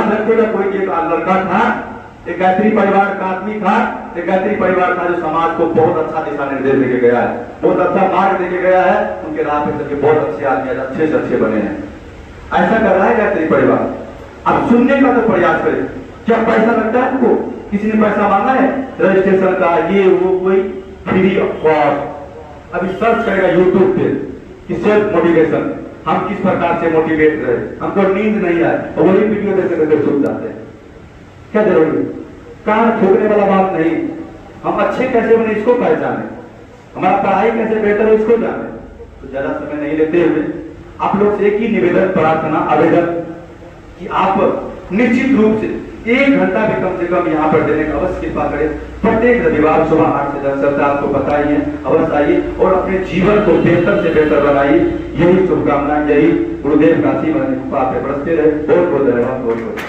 याद रखिएगा, कोई एक लड़का था, एक गायत्री परिवार का आदमी था, एक गायत्री परिवार था जो समाज को बहुत अच्छा दिशा निर्देश देके गया है, बहुत अच्छा मार्ग देके गया है, उनके राह पे चल के बहुत अच्छे आदमी अच्छे से अच्छे बने हैं। ऐसा कर रहा है गायत्री परिवार। अब सुनने का तो प्रयास करें। क्या पैसा लगता है आपको? किसी ने पैसा मांगा है रजिस्ट्रेशन का, ये वो, कोई फ्री ऑफ कॉस्ट। अभी सर्च करेगा यूट्यूब पे कि सेल्फ मोटिवेशन, हम किस प्रकार से मोटिवेट रहे, हमको नींद नहीं आए, और वही वीडियो देखते देखते सुन जाते हैं। क्या जरूरी है? कान ठोकने वाला बात नहीं। हम अच्छे कैसे बने इसको पहचाने, हमारा पढ़ाई कैसे बेहतर हो इसको जाने। तो ज्यादा समय नहीं लेते हुए आप लोग से एक ही निवेदन, प्रार्थना, आवेदन कि आप निश्चित रूप से 1 घंटा भी कम से कम यहाँ पर देने का अवश्य कृपा करें। प्रत्येक रविवार सुबह 8 से 10 तक आपको पता ही है, अवश्य आइए और अपने जीवन को बेहतर से बेहतर बनाइए। यही शुभकामनाएं, यही गुरुदेव काशी बरसते रहे। बहुत बहुत धन्यवाद। बहुत बहुत